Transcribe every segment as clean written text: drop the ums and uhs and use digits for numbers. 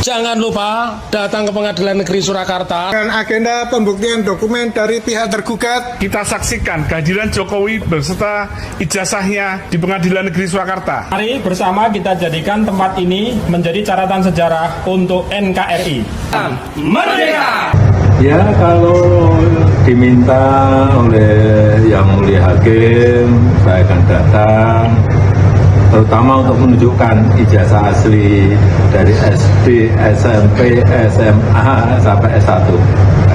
Jangan lupa datang ke Pengadilan Negeri Surakarta dengan agenda pembuktian dokumen dari pihak tergugat. Kita saksikan kehadiran Jokowi beserta ijazahnya di Pengadilan Negeri Surakarta. Mari bersama kita jadikan tempat ini menjadi catatan sejarah untuk NKRI. Merdeka! Ya, kalau diminta oleh Yang Mulia Hakim, saya akan datang, terutama untuk menunjukkan ijazah asli dari SD, SMP, SMA sampai S1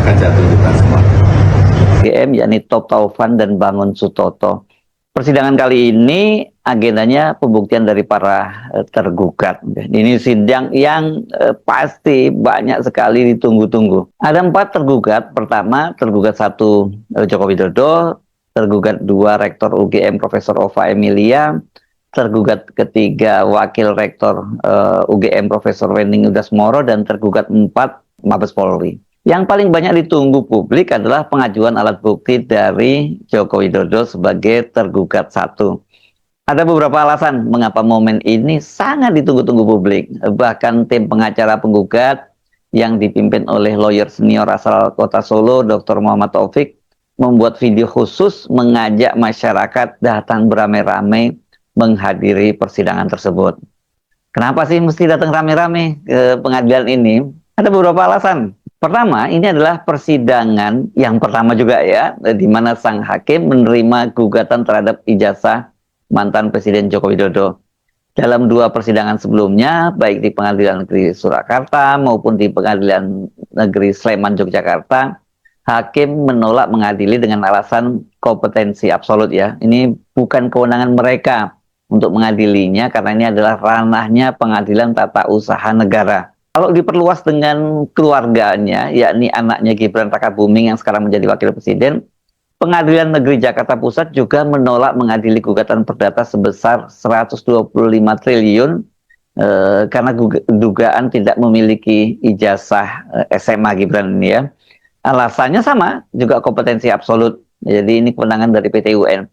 akan saya tunjukkan semua. UGM yakni Top Taufan dan Bangun Sutoto. Persidangan kali ini agendanya pembuktian dari para tergugat. Ini sidang yang pasti banyak sekali ditunggu-tunggu. Ada 4 tergugat. Pertama, tergugat 1 Joko Widodo, tergugat 2 Rektor UGM Profesor Ova Emilia, tergugat ketiga Wakil Rektor UGM Profesor Wening Udasmoro, dan tergugat 4 Mabes Polri. Yang paling banyak ditunggu publik adalah pengajuan alat bukti dari Joko Widodo sebagai tergugat 1. Ada beberapa alasan mengapa momen ini sangat ditunggu-tunggu publik. Bahkan tim pengacara penggugat yang dipimpin oleh lawyer senior asal Kota Solo, Dr. Muhammad Taufik, membuat video khusus mengajak masyarakat datang beramai-ramai menghadiri persidangan tersebut. Kenapa sih mesti datang rame-rame ke pengadilan ini? Ada beberapa alasan. Pertama, ini adalah persidangan yang pertama juga ya, di mana sang hakim menerima gugatan terhadap ijazah mantan Presiden Joko Widodo. Dalam 2 persidangan sebelumnya, baik di Pengadilan Negeri Surakarta maupun di Pengadilan Negeri Sleman, Yogyakarta, hakim menolak mengadili dengan alasan kompetensi absolut ya. Ini bukan kewenangan mereka untuk mengadilinya karena ini adalah ranahnya Pengadilan Tata Usaha Negara. Kalau diperluas dengan keluarganya, yakni anaknya Gibran Rakabuming yang sekarang menjadi wakil presiden, Pengadilan Negeri Jakarta Pusat juga menolak mengadili gugatan perdata sebesar 125 triliun karena dugaan tidak memiliki ijazah SMA Gibran ini ya. Alasannya sama, juga kompetensi absolut. Jadi ini kewenangan dari PT UN.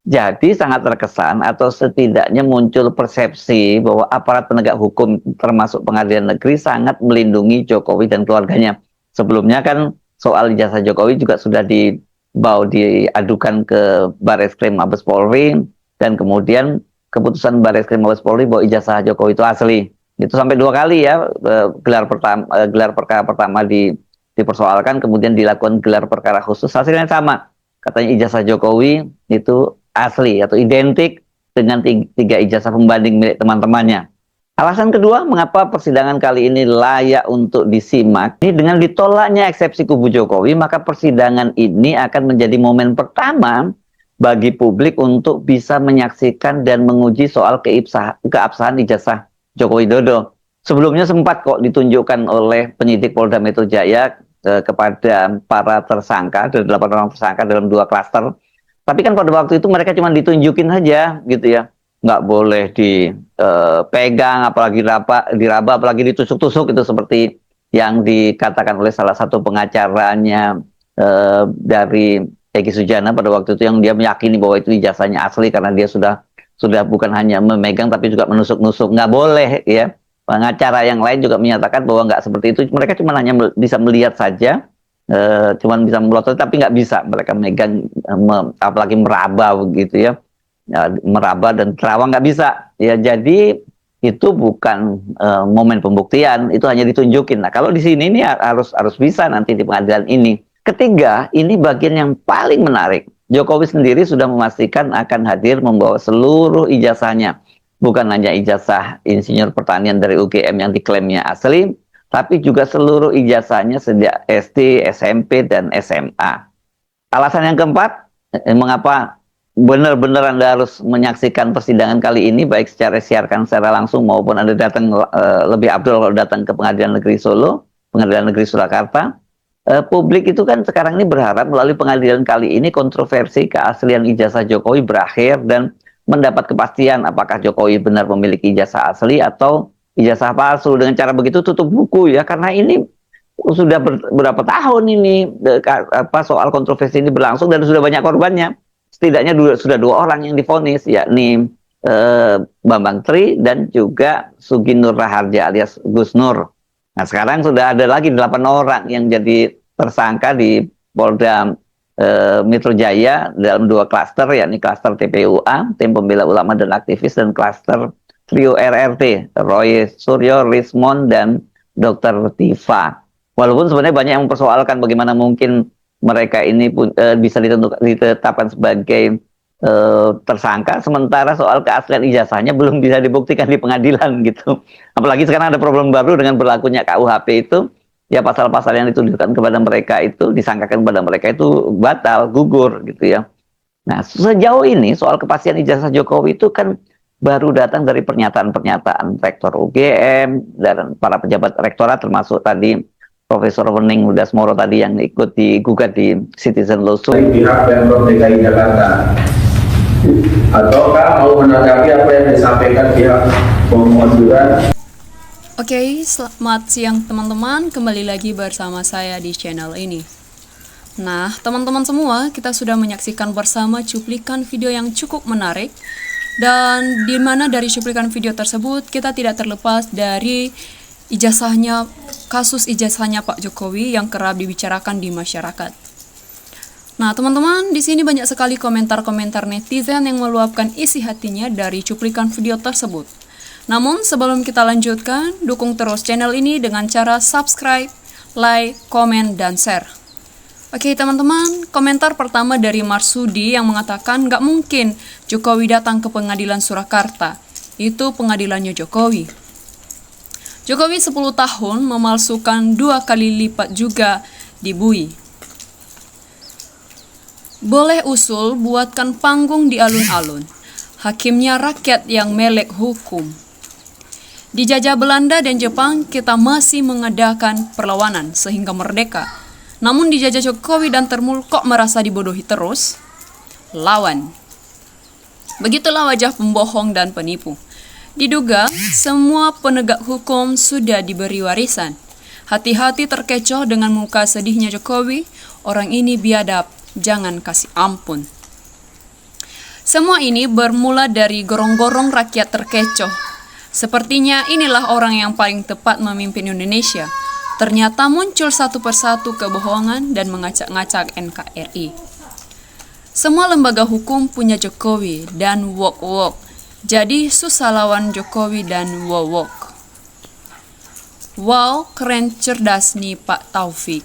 Jadi sangat terkesan atau setidaknya muncul persepsi bahwa aparat penegak hukum termasuk pengadilan negeri sangat melindungi Jokowi dan keluarganya. Sebelumnya kan soal ijazah Jokowi juga sudah diadukan ke Barreskrim Mabes Polri, dan kemudian keputusan Barreskrim Mabes Polri bahwa ijazah Jokowi itu asli. Itu sampai 2 kali ya, gelar perkara pertama dipersoalkan, kemudian dilakukan gelar perkara khusus, hasilnya sama. Katanya ijazah Jokowi itu asli atau identik dengan 3 ijazah pembanding milik teman-temannya. Alasan kedua, mengapa persidangan kali ini layak untuk disimak, ini dengan ditolaknya eksepsi kubu Jokowi, maka persidangan ini akan menjadi momen pertama bagi publik untuk bisa menyaksikan dan menguji soal keabsahan ijazah Joko Widodo. Sebelumnya sempat kok ditunjukkan oleh penyidik Polda Metro Jaya kepada para tersangka, ada 8 orang tersangka dalam 2 klaster. Tapi kan pada waktu itu mereka cuma ditunjukin saja gitu ya. Nggak boleh dipegang, apalagi diraba, apalagi ditusuk-tusuk, itu seperti yang dikatakan oleh salah satu pengacaranya dari Egy Sujana pada waktu itu, yang dia meyakini bahwa itu ijazahnya asli karena dia sudah bukan hanya memegang tapi juga menusuk-nusuk. Nggak boleh ya. Pengacara yang lain juga menyatakan bahwa nggak seperti itu. Mereka cuma hanya bisa melihat saja. Cuman bisa melotot tapi nggak bisa mereka megang, apalagi meraba begitu ya, meraba dan terawang nggak bisa ya. Jadi itu bukan momen pembuktian, itu hanya ditunjukin. Nah kalau di sini ini harus bisa nanti di pengadilan ini. Ketiga, ini bagian yang paling menarik. Jokowi sendiri sudah memastikan akan hadir membawa seluruh ijazahnya, bukan hanya ijazah insinyur pertanian dari UGM yang diklaimnya asli, tapi juga seluruh ijazahnya sejak SD, SMP, dan SMA. Alasan yang keempat, mengapa benar-benar Anda harus menyaksikan persidangan kali ini, baik secara siarkan secara langsung maupun Anda datang, lebih abdul kalau datang ke Pengadilan Negeri Solo, Pengadilan Negeri Surakarta. Publik itu kan sekarang ini berharap melalui pengadilan kali ini kontroversi keaslian ijazah Jokowi berakhir dan mendapat kepastian apakah Jokowi benar memiliki ijazah asli atau ijazah palsu. Dengan cara begitu tutup buku ya, karena ini sudah berapa tahun ini soal kontroversi ini berlangsung dan sudah banyak korbannya. Setidaknya sudah 2 orang yang divonis, yakni Bambang Tri dan juga Sugi Nur Raharja alias Gus Nur. Nah, sekarang sudah ada lagi 8 orang yang jadi tersangka di Polda Metro Jaya dalam 2 klaster, yakni klaster TPUA, Tim Pembela Ulama dan Aktivis, dan klaster Trio RRT, Roy Suryo, Rismon, dan Dr. Tifa. Walaupun sebenarnya banyak yang mempersoalkan bagaimana mungkin mereka ini bisa ditetapkan sebagai tersangka, sementara soal keaslian ijazahnya belum bisa dibuktikan di pengadilan gitu. Apalagi sekarang ada problem baru dengan berlakunya KUHP itu, ya pasal-pasal yang dituduhkan kepada mereka itu, disangkakan kepada mereka itu batal, gugur gitu ya. Nah, sejauh ini soal kepastian ijazah Jokowi itu kan baru datang dari pernyataan-pernyataan Rektor UGM dan para pejabat rektorat, termasuk tadi Profesor Wening Ludasmoro tadi yang ikut digugat di Citizen Lawsuit. Pihak Pemprov DKI Jakarta, ataukah mau menanggapi apa yang disampaikan pihak pemohon? Oke, selamat siang teman-teman, kembali lagi bersama saya di channel ini. Nah, teman-teman semua, kita sudah menyaksikan bersama cuplikan video yang cukup menarik, dan di mana dari cuplikan video tersebut kita tidak terlepas dari kasus ijazahnya Pak Jokowi yang kerap dibicarakan di masyarakat. Nah, teman-teman, di sini banyak sekali komentar-komentar netizen yang meluapkan isi hatinya dari cuplikan video tersebut. Namun, sebelum kita lanjutkan, dukung terus channel ini dengan cara subscribe, like, komen, dan share. Oke, teman-teman, komentar pertama dari Marsudi yang mengatakan nggak mungkin Jokowi datang ke pengadilan Surakarta. Itu pengadilannya Jokowi. Jokowi 10 tahun memalsukan 2 kali lipat juga di BUI. Boleh usul buatkan panggung di alun-alun. Hakimnya rakyat yang melek hukum. Dijajah Belanda dan Jepang, kita masih mengadakan perlawanan sehingga merdeka. Namun dijajah Jokowi dan Termul kok merasa dibodohi terus? Lawan. Begitulah wajah pembohong dan penipu. Diduga semua penegak hukum sudah diberi warisan. Hati-hati terkecoh dengan muka sedihnya Jokowi. Orang ini biadab, jangan kasih ampun. Semua ini bermula dari gorong-gorong rakyat terkecoh. Sepertinya inilah orang yang paling tepat memimpin Indonesia. Ternyata muncul satu persatu kebohongan dan mengacak-ngacak NKRI. Semua lembaga hukum punya Jokowi dan wok-wok. Jadi susah lawan Jokowi dan wok-wok. Wow, keren cerdas nih Pak Taufik.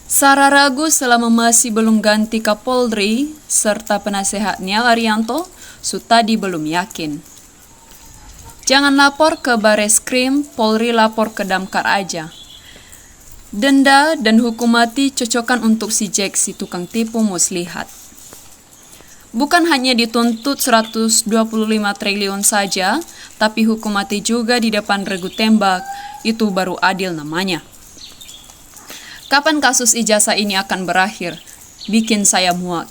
Sarah ragu selama masih belum ganti Kapolri serta penasehatnya Arianto, Sutadi belum yakin. Jangan lapor ke Bareskrim, Polri lapor ke Damkar aja. Denda dan hukum mati cocokkan untuk si Jack, si tukang tipu muslihat. Bukan hanya dituntut 125 triliun saja, tapi hukum mati juga di depan regu tembak, itu baru adil namanya. Kapan kasus ijazah ini akan berakhir? Bikin saya muak.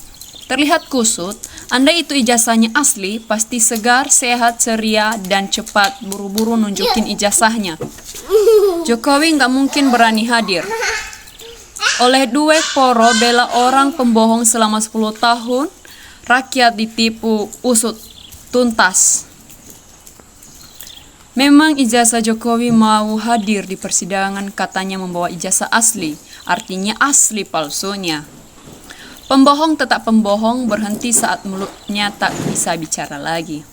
Terlihat kusut, andai itu ijazahnya asli, pasti segar, sehat, ceria, dan cepat buru-buru nunjukin ijazahnya. Jokowi nggak mungkin berani hadir. Oleh duek poro bela orang pembohong selama 10 tahun, rakyat ditipu usut tuntas. Memang ijazah Jokowi mau hadir di persidangan katanya membawa ijazah asli, artinya asli palsunya. Pembohong tetap pembohong, berhenti saat mulutnya tak bisa bicara lagi.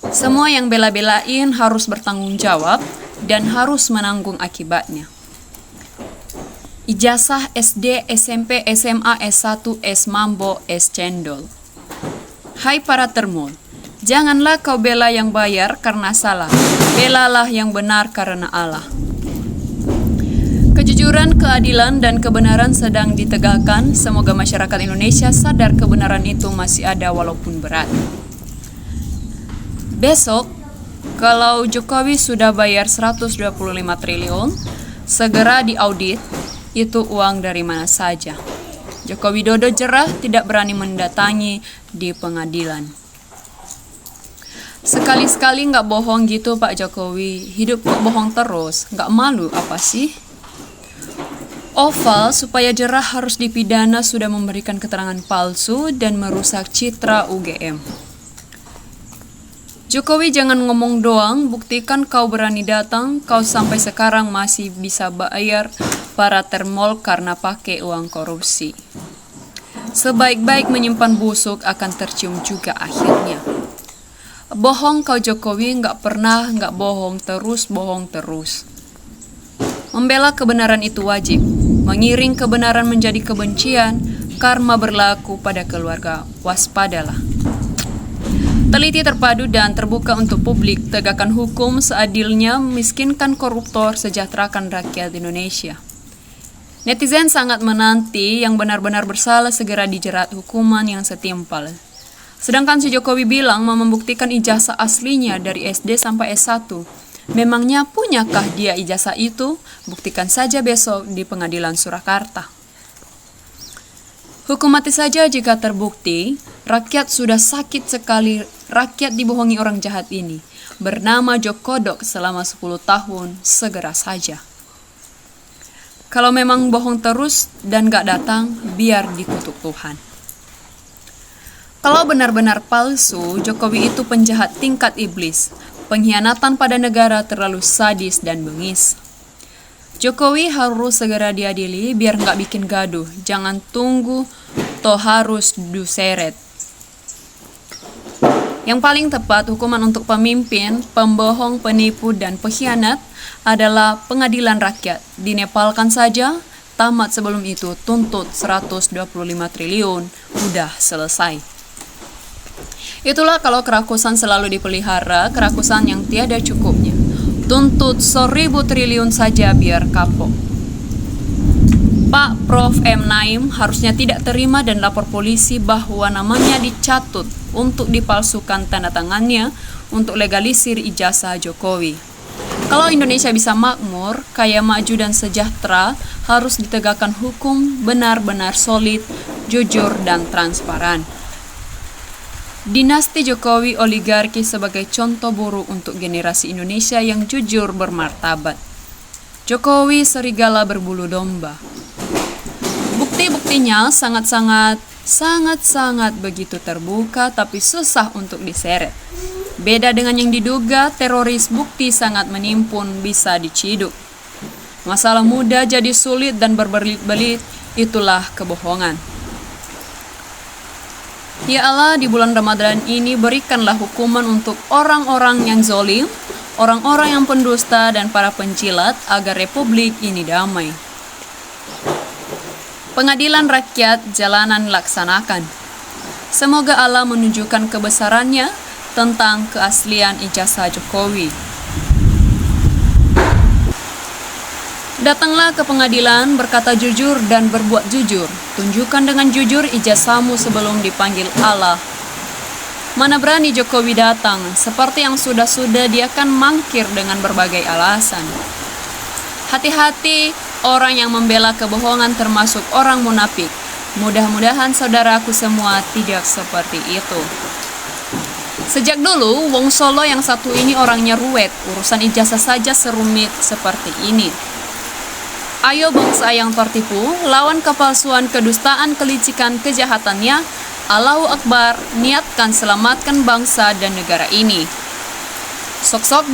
Semua yang bela-belain harus bertanggung jawab dan harus menanggung akibatnya. Ijazah SD, SMP, SMA, S1, S Mambo, S Cendol. Hai para termul, janganlah kau bela yang bayar karena salah, belalah yang benar karena Allah. Kejujuran, keadilan, dan kebenaran sedang ditegakkan. Semoga masyarakat Indonesia sadar kebenaran itu masih ada walaupun berat. Besok, kalau Jokowi sudah bayar 125 triliun, segera diaudit itu uang dari mana saja. Joko Widodo jerah tidak berani mendatangi di pengadilan. Sekali-sekali nggak bohong gitu Pak Jokowi, hidup kok bohong terus, nggak malu apa sih? Oval supaya jerah harus dipidana sudah memberikan keterangan palsu dan merusak citra UGM. Jokowi jangan ngomong doang, buktikan kau berani datang, kau sampai sekarang masih bisa bayar para termol karena pakai uang korupsi. Sebaik-baik menyimpan busuk akan tercium juga akhirnya. Bohong kau Jokowi, nggak bohong terus. Membela kebenaran itu wajib, mengiring kebenaran menjadi kebencian, karma berlaku pada keluarga, waspadalah. Teliti, terpadu, dan terbuka untuk publik, tegakkan hukum seadilnya, miskinkan koruptor, sejahterakan rakyat Indonesia. Netizen sangat menanti yang benar-benar bersalah segera dijerat hukuman yang setimpal. Sedangkan si Jokowi bilang mau membuktikan ijazah aslinya dari SD sampai S1. Memangnya punyakah dia ijazah itu? Buktikan saja besok di pengadilan Surakarta. Hukum mati saja jika terbukti. Rakyat sudah sakit sekali, rakyat dibohongi orang jahat ini. Bernama Jokodok selama 10 tahun, segera saja. Kalau memang bohong terus dan gak datang, biar dikutuk Tuhan. Kalau benar-benar palsu, Jokowi itu penjahat tingkat iblis. Pengkhianatan pada negara terlalu sadis dan bengis. Jokowi harus segera diadili biar gak bikin gaduh. Jangan tunggu, toh harus diseret. Yang paling tepat hukuman untuk pemimpin, pembohong, penipu, dan pengkhianat adalah pengadilan rakyat. Dinepalkan saja, tamat sebelum itu, tuntut 125 triliun, udah selesai. Itulah kalau kerakusan selalu dipelihara, kerakusan yang tiada cukupnya. Tuntut 1000 triliun saja biar kapok. Pak Prof. M. Naim harusnya tidak terima dan lapor polisi bahwa namanya dicatut untuk dipalsukan tanda tangannya untuk legalisir ijazah Jokowi. Kalau Indonesia bisa makmur, kaya, maju, dan sejahtera, harus ditegakkan hukum benar-benar solid, jujur, dan transparan. Dinasti Jokowi oligarki sebagai contoh buruk untuk generasi Indonesia yang jujur bermartabat. Jokowi serigala berbulu domba. Bukti-buktinya sangat-sangat begitu terbuka tapi susah untuk diseret. Beda dengan yang diduga, teroris bukti sangat menimpun, bisa diciduk. Masalah mudah jadi sulit dan berbelit-belit, itulah kebohongan. Ya Allah, di bulan Ramadan ini berikanlah hukuman untuk orang-orang yang zolim, orang-orang yang pendusta, dan para penjilat agar republik ini damai. Pengadilan rakyat jalanan laksanakan. Semoga Allah menunjukkan kebesarannya tentang keaslian ijazah Jokowi. Datanglah ke pengadilan, berkata jujur dan berbuat jujur. Tunjukkan dengan jujur ijazahmu sebelum dipanggil Allah. Mana berani Jokowi datang, seperti yang sudah-sudah dia akan mangkir dengan berbagai alasan. Hati-hati orang yang membela kebohongan termasuk orang munafik. Mudah-mudahan saudaraku semua tidak seperti itu. Sejak dulu, Wong Solo yang satu ini orangnya ruwet, urusan ijazah saja serumit seperti ini. Ayo bangsa yang tertipu, lawan kepalsuan, kedustaan, kelicikan, kejahatannya. Allahu Akbar, niatkan selamatkan bangsa dan negara ini. Sok-sok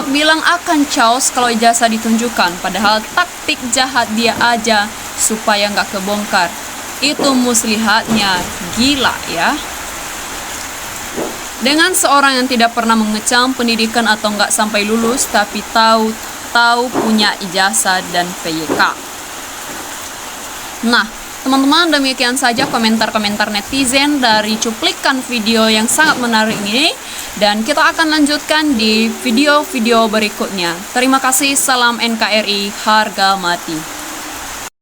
bilang akan chaos kalau ijazah ditunjukkan, padahal taktik jahat dia aja supaya nggak kebongkar. Itu muslihatnya, gila ya. Dengan seorang yang tidak pernah mengecam pendidikan atau nggak sampai lulus, tapi tahu punya ijazah dan PYK. Nah, teman-teman, demikian saja komentar-komentar netizen dari cuplikan video yang sangat menarik ini, dan kita akan lanjutkan di video-video berikutnya. Terima kasih, salam NKRI, harga mati.